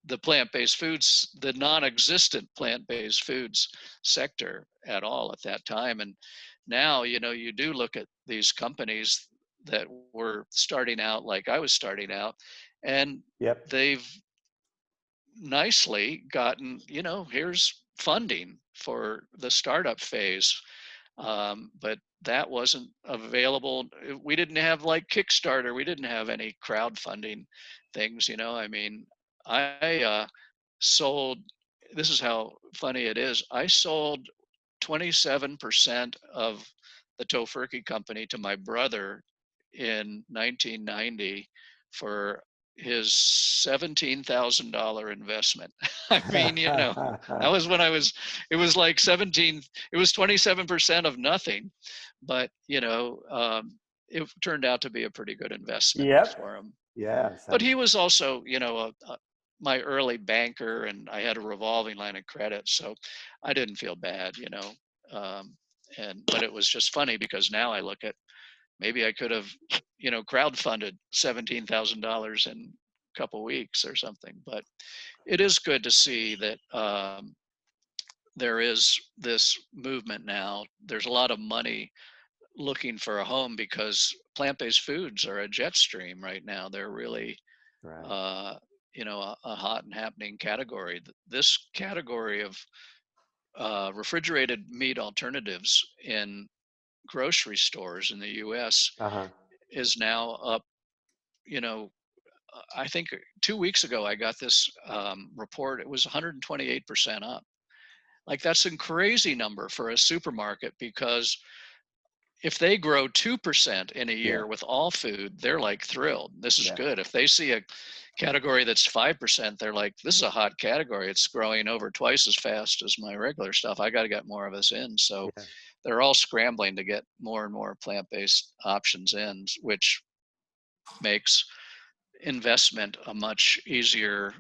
the plant-based foods, the non-existent plant-based foods sector at all at that time. And now, you do look at these companies that were starting out like I was starting out, and Yep. they've nicely gotten, here's funding for the startup phase. But that wasn't available. We didn't have like Kickstarter. We didn't have any crowdfunding things. I mean, I sold. This is how funny it is. I sold 27% of the Tofurkey company to my brother in 1990 for his $17,000 investment. I mean, that was when it was like 17, it was 27% of nothing, but, it turned out to be a pretty good investment Yep. for him. Yeah, But sounds. he was also, my early banker, and I had a revolving line of credit, so I didn't feel bad, you know. Um, but it was just funny because now I look at, maybe I could have, you know, crowdfunded $17,000 in a couple weeks or something. But it is good to see that there is this movement now. There's a lot of money looking for a home because plant-based foods are a jet stream right now. They're really, Right. uh, you know, a hot and happening category. This category of refrigerated meat alternatives in grocery stores in the U.S. Uh-huh. is now up. You know, I think 2 weeks ago I got this report. It was 128% up. Like, that's a crazy number for a supermarket, because if they grow 2% in a Yeah. year with all food, they're like thrilled. This is Yeah. good. If they see a category that's 5%, they're like, this is a hot category. It's growing over twice as fast as my regular stuff. I got to get more of this in. So Yeah. they're all scrambling to get more and more plant-based options in, which makes investment a much easier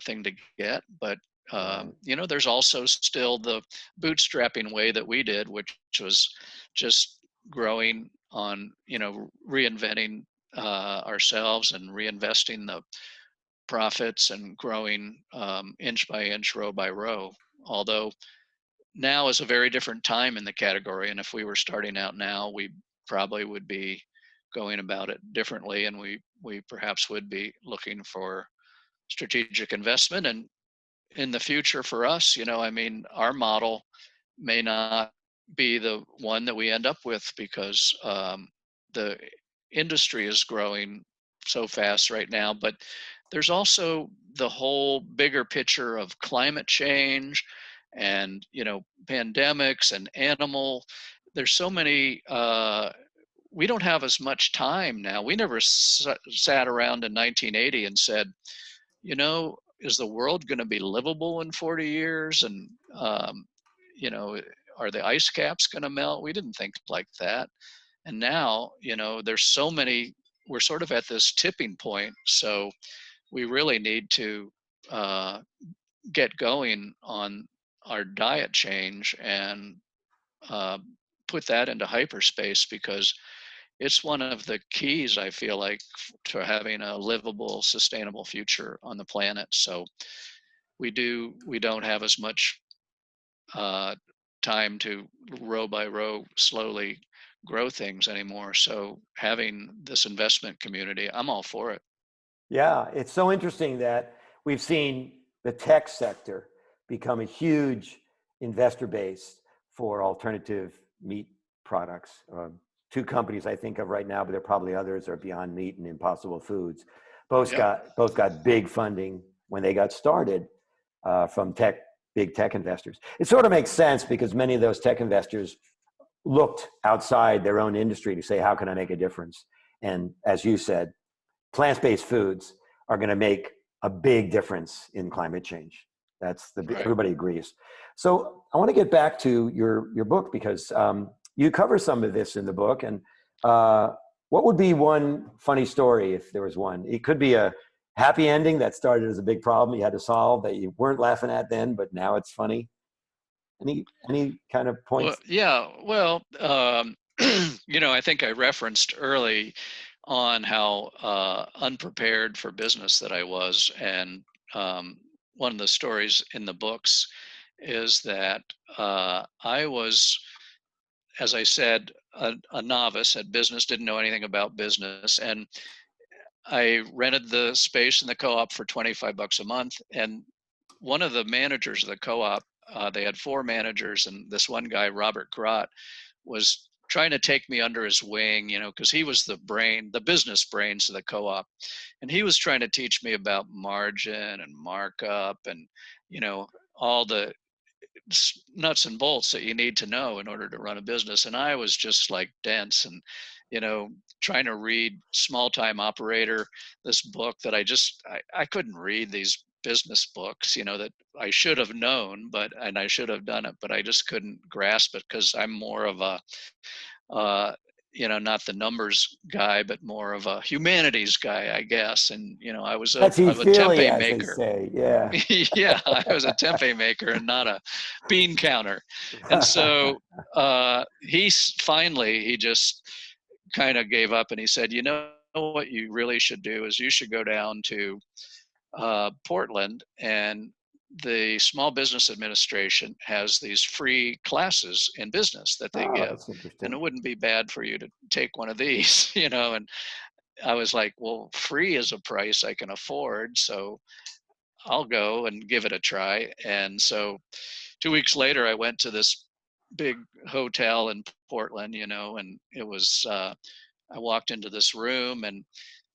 thing to get. But Right. you know, there's also still the bootstrapping way that we did, which was just growing on, you know, reinventing ourselves and reinvesting the profits and growing inch by inch, row by row. Although now is a very different time in the category, and if we were starting out now, we probably would be going about it differently, and we perhaps would be looking for strategic investment. And in the future for us, you know, I mean, our model may not be the one that we end up with, because the industry is growing so fast right now. But there's also the whole bigger picture of climate change and, you know, pandemics and animal. There's so many. We don't have as much time now. We never sat around in 1980 and said, you know, is the world going to be livable in 40 years? And, you know, are the ice caps going to melt? We didn't think like that. And now, you know, there's so many, we're sort of at this tipping point. So we really need to uh, get going on our diet change and uh, put that into hyperspace, because it's one of the keys, I feel like, to having a livable, sustainable future on the planet. So we don't have as much uh, time to row by row slowly grow things anymore. So having this investment community, I'm all for it. Yeah, it's so interesting that we've seen the tech sector become a huge investor base for alternative meat products. Two companies I think of right now, but there are probably others, are Beyond Meat and Impossible Foods. Yep. Both got big funding when they got started from big tech investors. It sort of makes sense because many of those tech investors looked outside their own industry to say, how can I make a difference? And as you said, plant-based foods are going to make a big difference in climate change. Right. Everybody agrees. So I want to get back to your book, because you cover some of this in the book. And what would be one funny story, if there was one? It could be a happy ending that started as a big problem you had to solve that you weren't laughing at then, but now it's funny. Any kind of Well, points? yeah. Well, you know, I think I referenced early on how unprepared for business that I was. And one of the stories in the books is that I was, as I said, a novice at business, didn't know anything about business. And I rented the space in the co-op for 25 bucks a month. And one of the managers of the co-op, they had four managers, and this one guy, Robert Grott, was trying to take me under his wing, you know, because he was the business brains of the co-op. And he was trying to teach me about margin and markup and, you know, all the nuts and bolts that you need to know in order to run a business. And I was just like dense and, you know, trying to read Small Time Operator, this book that I couldn't read these business books, you know, that I should have known, and I should have done it, but I just couldn't grasp it because I'm more of a not the numbers guy, but more of a humanities guy, I guess. And, I was a Touchy-feely, tempeh as they maker. say. Yeah. Yeah, I was a tempeh maker and not a bean counter. And so he just kind of gave up, and he said, what you really should do is you should go down to Portland, and the Small Business Administration has these free classes in business that they Oh, give. that's And it interesting. wouldn't be bad for you to take one of these, and I was like, well, free is a price I can afford. So I'll go and give it a try. And so 2 weeks later, I went to this big hotel in Portland, and it was, I walked into this room, and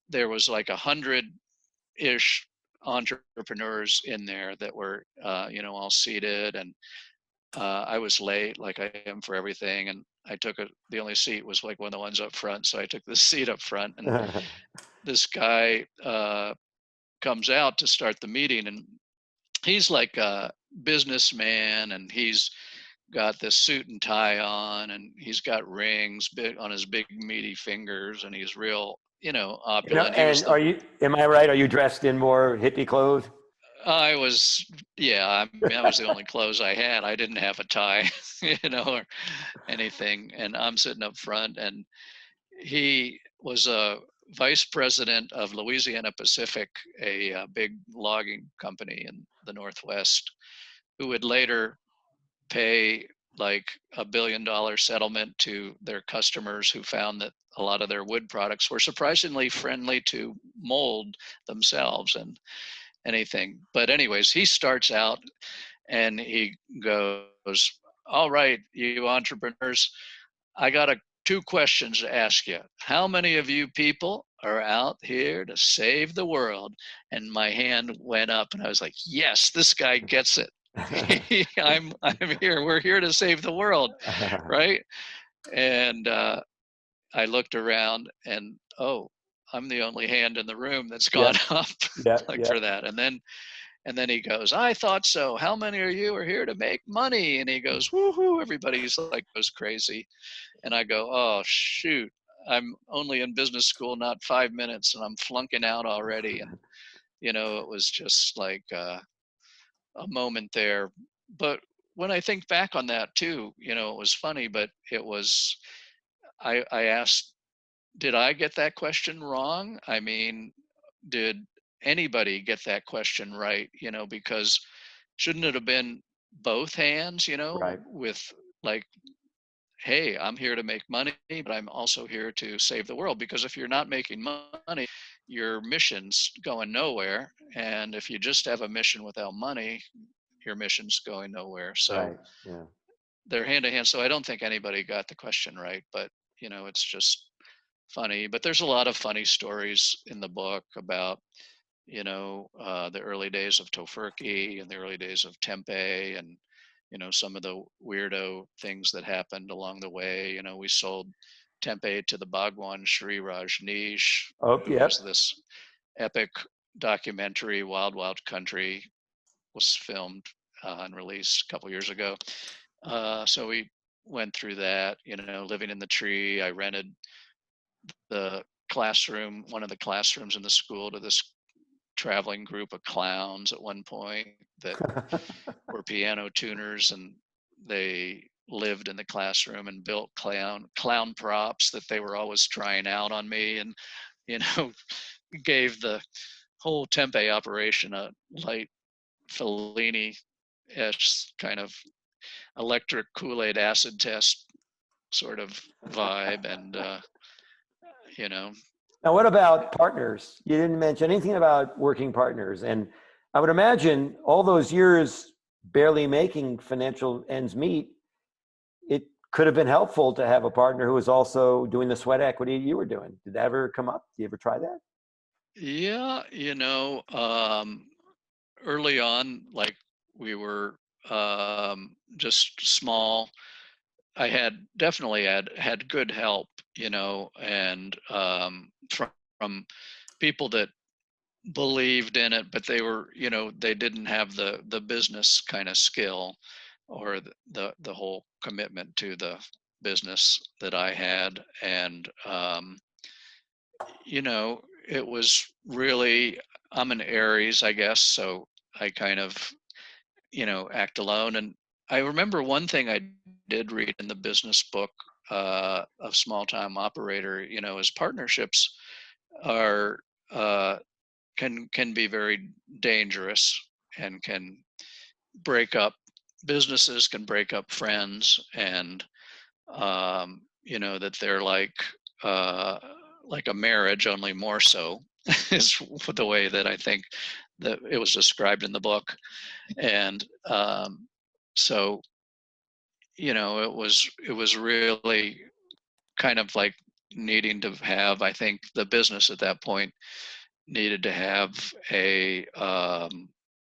there was like 100-ish entrepreneurs in there that were, all seated. And I was late, like I am for everything. And I took the only seat was like one of the ones up front. So I took the seat up front, and this guy comes out to start the meeting, and he's like a businessman, and he's got this suit and tie on, and he's got rings big on his big meaty fingers, and he's real, opulent. He was And am I right? Are you dressed in more hippie clothes? I was, yeah, I mean, that was the only clothes I had. I didn't have a tie, or anything. And I'm sitting up front, and he was a vice president of Louisiana Pacific, a big logging company in the Northwest, who would later pay like $1 billion settlement to their customers who found that a lot of their wood products were surprisingly friendly to mold themselves and anything. But anyways, he starts out and he goes, all right, you entrepreneurs, I got 2 questions to ask you. How many of you people are out here to save the world? And my hand went up, and I was like, yes, this guy gets it. I'm here. We're here to save the world, right? And I looked around, and I'm the only hand in the room that's gone Yep, up yep, like for yep. that. And then he goes, I thought so. How many of you are here to make money? And he goes, woohoo! Everybody's like goes crazy. And I go, oh shoot! I'm only in business school not 5 minutes, and I'm flunking out already. And it was just like a moment there. But when I think back on that too, it was funny, but it was, I asked, did I get that question wrong? I mean, did anybody get that question right? Because shouldn't it have been both hands, Right, with like, hey, I'm here to make money, but I'm also here to save the world. Because if you're not making money, your mission's going nowhere. And if you just have a mission without money, your mission's going nowhere. So right. Yeah. they're hand in hand. So I don't think anybody got the question right, but it's just funny. But there's a lot of funny stories in the book about, the early days of tofurkey and the early days of tempeh, and some of the weirdo things that happened along the way. We sold tempeh to the Bhagwan Sri Rajneesh, Oh, who was yep. this epic documentary. Wild Wild Country was filmed and released a couple years ago. So we went through that, living in the tree. I rented the one of the classrooms in the school, to this traveling group of clowns at one point that were piano tuners, and they lived in the classroom and built clown props that they were always trying out on me, and you know gave the whole tempeh operation a light Fellini-esque kind of electric Kool-Aid acid test sort of vibe. And you know Now, what about partners? You didn't mention anything about working partners. And I would imagine all those years barely making financial ends meet, it could have been helpful to have a partner who was also doing the sweat equity you were doing. Did that ever come up? Did you ever try that? yeah, early on, like, we were just small. I had definitely had good help, and from people that believed in it, but they were, they didn't have the business kind of skill, or the whole commitment to the business that I had. And, it was really, I'm an Aries, I guess. So I kind of, act alone. And I remember one thing I did read in the business book of Small Time Operator, is partnerships are, uh, can be very dangerous and can break up businesses, can break up friends, and that they're uh, like a marriage, only more so, is the way that I think that it was described in the book. And so, it was really kind of like needing to have, I think the business at that point needed to have a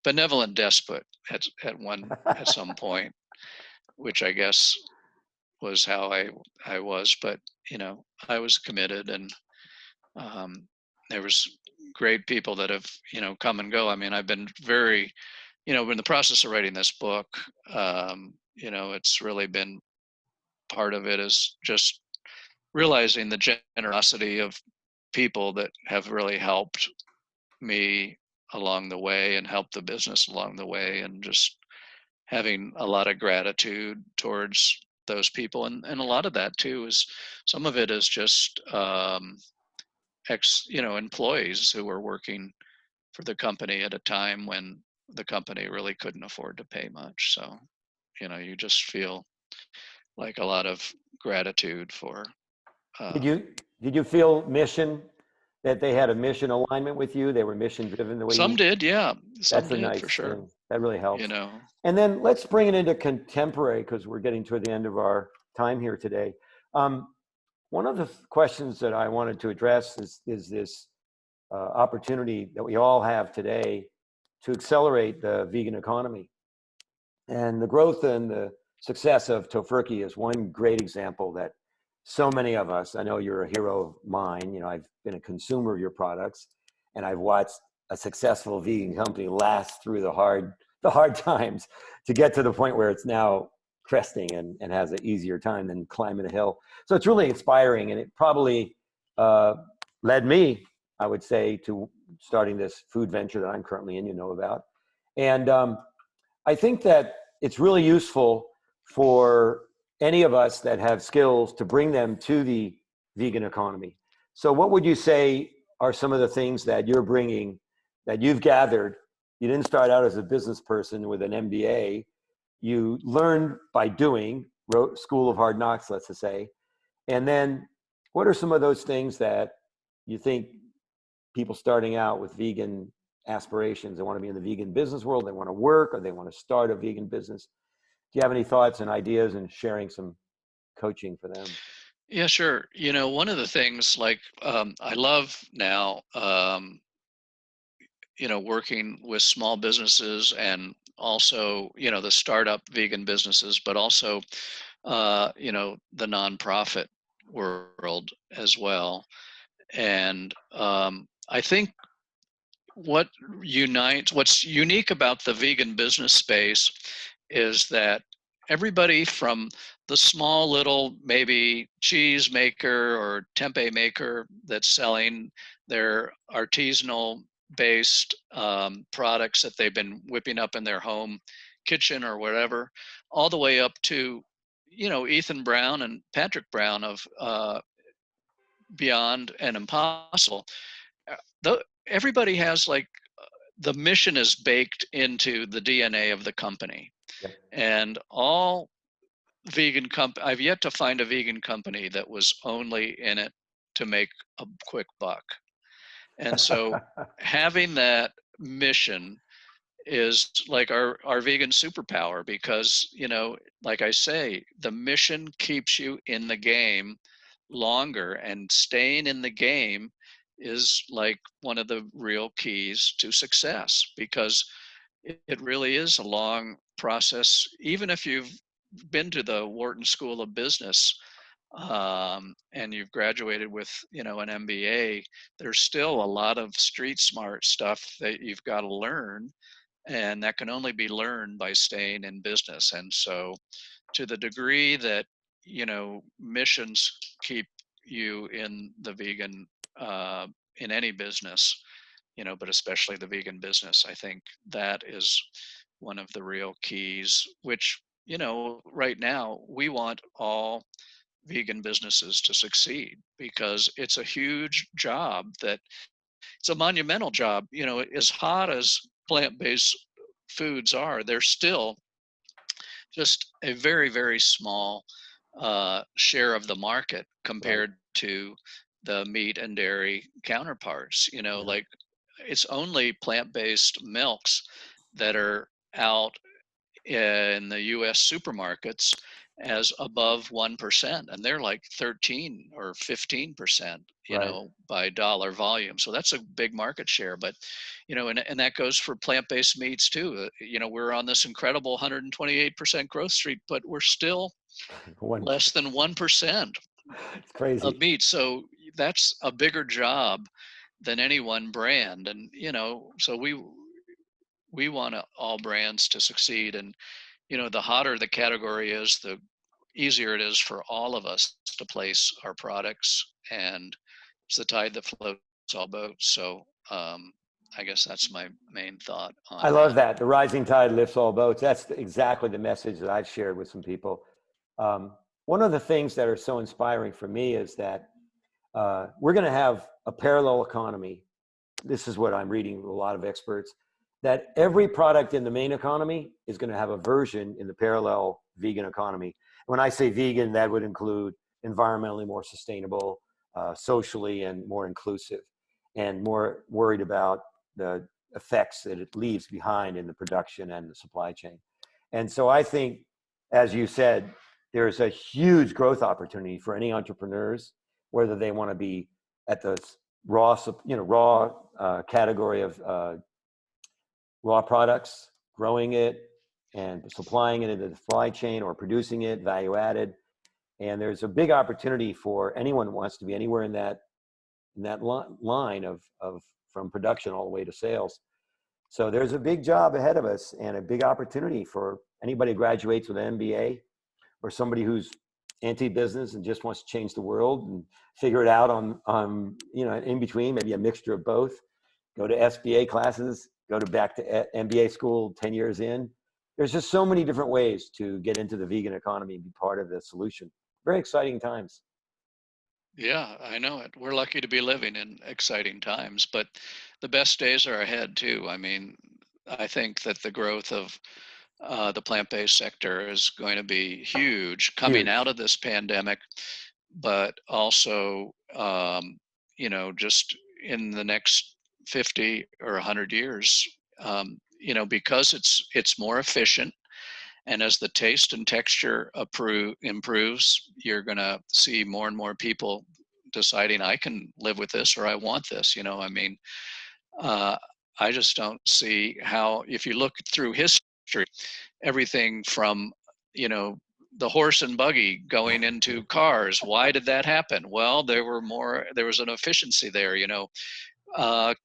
benevolent despot at some point, which I guess was how I was. But I was committed, and um, there was great people that have come and go. I mean, I've been very, in the process of writing this book. It's really been, part of it is just realizing the generosity of people that have really helped me along the way and helped the business along the way, and just having a lot of gratitude towards those people. And a lot of that too is, some of it is just employees who were working for the company at a time when the company really couldn't afford to pay much. So you just feel like a lot of gratitude for Did um, you did you feel mission, that they had a mission alignment with you? They were mission driven the way some you. did, yeah, some That's a did for nice sure. thing. That really you helps. know And then let's bring it into contemporary, because we're getting toward the end of our time here today. Um, One of the questions that I wanted to address is this opportunity that we all have today to accelerate the vegan economy. And the growth and the success of Tofurky is one great example that so many of us, I know you're a hero of mine, I've been a consumer of your products, and I've watched a successful vegan company last through the hard times to get to the point where it's now cresting and has an easier time than climbing a hill. So it's really inspiring, and it probably uh, led me, I would say, to starting this food venture that I'm currently in, about. And I think that it's really useful for any of us that have skills to bring them to the vegan economy. So, what would you say are some of the things that you're bringing, that you've gathered? You didn't start out as a business person with an MBA. You learned by doing, wrote School of Hard Knocks, let's just say. And then, what are some of those things that you think people starting out with vegan aspirations, they want to be in the vegan business world, they want to work, or they want to start a vegan business? Do you have any thoughts and ideas and sharing some coaching for them? yeah, sure. One of the things, like, I love now, working with small businesses, and also, the startup vegan businesses, but also, the nonprofit world as well. And I think what's unique about the vegan business space is that everybody from the small little, maybe cheese maker or tempeh maker that's selling their artisanal based products that they've been whipping up in their home kitchen or whatever, all the way up to Ethan Brown and Patrick Brown of Beyond and Impossible. Everybody has, like, the mission is baked into the DNA of the company. Yep. And all I've yet to find a vegan company that was only in it to make a quick buck. And so having that mission is like our vegan superpower, because, like I say, the mission keeps you in the game longer, and staying in the game is like one of the real keys to success, because it really is a long process. Even if you've been to the Wharton School of Business, and you've graduated with an MBA, there's still a lot of street smart stuff that you've got to learn, and that can only be learned by staying in business. And so, to the degree that missions keep you in the vegan, in any business, but especially the vegan business. I think that is one of the real keys, which, right now we want all vegan businesses to succeed because it's a huge job that it's a monumental job. As hot as plant-based foods are, they're still just a very, very small share of the market Right. compared to the meat and dairy counterparts. Yeah. Like it's only plant-based milks that are out in the US supermarkets as above 1%, and they're like 13 or 15%, Right. by dollar volume. So that's a big market share. But, and that goes for plant-based meats too. We're on this incredible 128% growth streak, but we're still One. less than 1% It's of crazy. meat. So that's a bigger job than any one brand. And, so we want all brands to succeed. And, the hotter the category is, the easier it is for all of us to place our products. And it's the tide that floats all boats. So I guess that's my main thought I on love that. that. The rising tide lifts all boats. That's exactly the message that I've shared with some people. One of the things that are so inspiring for me is that we're going to have a parallel economy. This is what I'm reading with a lot of experts, that every product in the main economy is going to have a version in the parallel vegan economy. When I say vegan, that would include environmentally more sustainable, socially and more inclusive, and more worried about the effects that it leaves behind in the production and the supply chain. And so I think, as you said, there's a huge growth opportunity for any entrepreneurs, whether they want to be at the raw category of raw products, growing it and supplying it into the supply chain, or producing it, value added. And there's a big opportunity for anyone who wants to be anywhere in that line of from production all the way to sales. So there's a big job ahead of us and a big opportunity for anybody who graduates with an MBA, or somebody who's anti-business and just wants to change the world and figure it out on in between, maybe a mixture of both. Go to SBA classes, go to back to MBA school 10 years in. There's just so many different ways to get into the vegan economy and be part of the solution. Very exciting times. Yeah, I know it. We're lucky to be living in exciting times, but the best days are ahead too. I mean, I think that the growth of the plant-based sector is going to be huge coming out Huge. of this pandemic, but also, just in the next 50 or 100 years, because it's more efficient, and as the taste and texture improves, you're going to see more and more people deciding, I can live with this, or I want this. I mean, uh, I just don't see how, if you look through history, everything from, the horse and buggy going into cars. Why did that happen? Well, there was an efficiency there.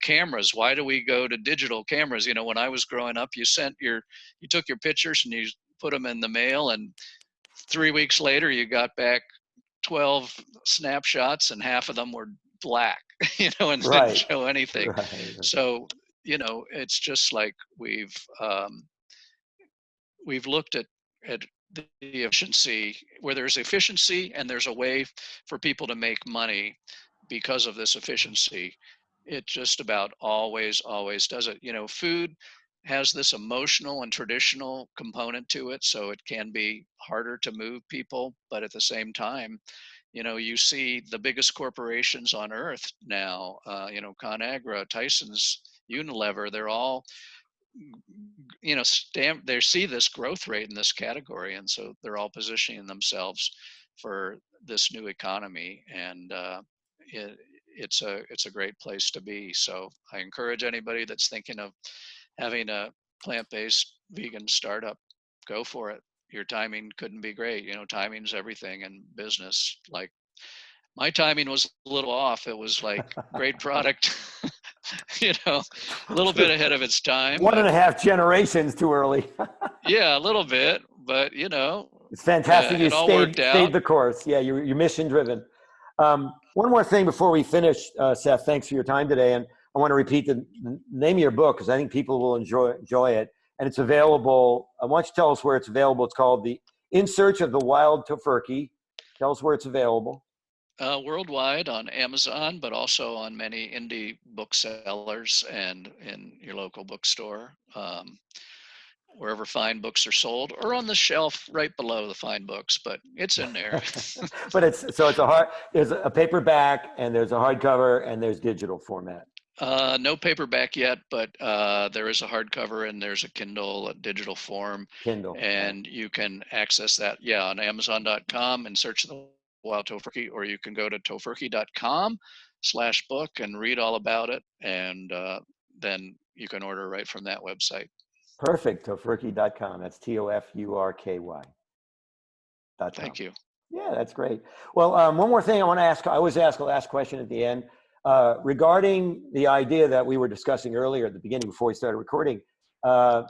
Cameras. Why do we go to digital cameras? When I was growing up, you took your pictures and you put them in the mail, and 3 weeks later you got back 12 snapshots, and half of them were black, and didn't Right. show anything. Right. So, it's just like we've looked at the efficiency, where there's efficiency and there's a way for people to make money because of this efficiency. It just about always does it. Food has this emotional and traditional component to it, so it can be harder to move people. But at the same time, you see the biggest corporations on earth now, ConAgra, Tyson's, Unilever, they're all, they see this growth rate in this category, and so they're all positioning themselves for this new economy. And it, it's a great place to be. So I encourage anybody that's thinking of having a plant-based vegan startup, go for it. Your timing couldn't be great. Timing's everything in business. Like, my timing was a little off. It was like, great product, a little bit ahead of its time, One but and a half generations too early. yeah, a little bit. But It's fantastic. You It all worked stayed out. the course. Yeah, you're mission driven. One more thing before we finish, Seth. Thanks for your time today, and I want to repeat the name of your book because I think people will enjoy it. And it's available. Why don't you tell us where it's available? It's called "The In Search of the Wild Tofurkey." Tell us where it's available. Worldwide on Amazon, but also on many indie booksellers and in your local bookstore, wherever fine books are sold, or on the shelf right below the fine books. But it's in there. But it's there's a paperback and there's a hardcover and there's digital format. No paperback yet, but there is a hardcover and there's a Kindle, a digital form, Kindle. and you can access that, yeah, on Amazon.com and search the Wild Tofurkey, or you can go to tofurkey.com/book and read all about it, and then you can order right from that website. Perfect. Tofurkey.com. That's TOFURKY.com. Thank you. Yeah, that's great. Well, one more thing I want to ask. I always ask a last question at the end regarding the idea that we were discussing earlier at the beginning before we started recording. How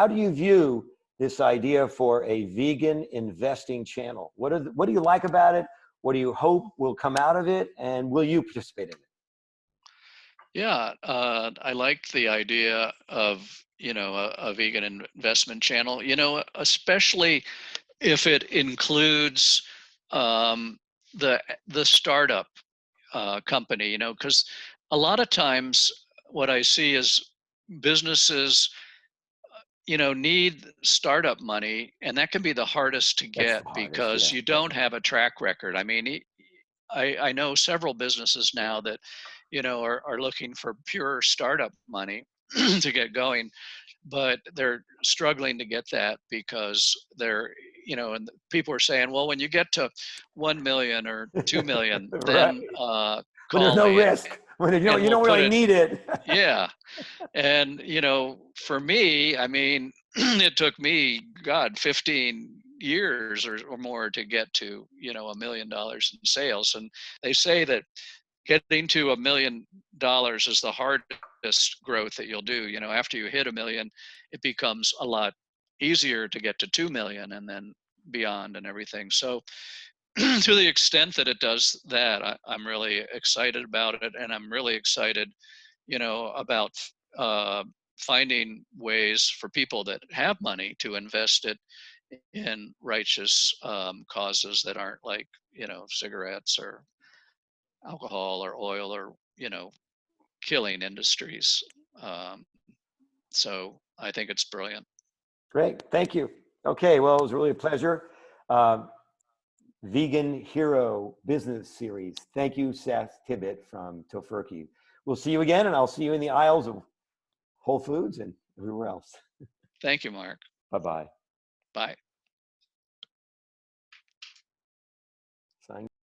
do you view this idea for a vegan investing channel? What do you like about it? What do you hope will come out of it? And will you participate in it? Yeah, I like the idea of, a vegan investment channel, especially if it includes um, the startup company, because a lot of times what I see is businesses, need startup money, and that can be the hardest to That's get the hardest. because Yeah. you don't have a track record. I mean, I know several businesses now that, are looking for pure startup money to get going, but they're struggling to get that because they're, and people are saying, well, when you get to 1 million or 2 million, Right. then When there's call no me risk, when and you we'll don't put really it, need it. yeah. And, for me, I mean, it took me, God, 15 years or more to get to, $1 million in sales. And they say that getting to $1 million is the hardest growth that you'll do. After you hit 1 million, it becomes a lot easier to get to 2 million and then beyond and everything. So to the extent that it does that, I'm really excited about it. And I'm really excited, about uh, finding ways for people that have money to invest it in righteous causes that aren't like, cigarettes or alcohol or oil or, killing industries. Um, so I think it's brilliant. Great. Thank you. Okay. Well, it was really a pleasure. Um, Vegan Hero Business Series. Thank you, Seth Tibbot from Tofurkey. We'll see you again, and I'll see you in the aisles of Whole Foods and everywhere else. Thank you, Mark. Bye-bye. Bye.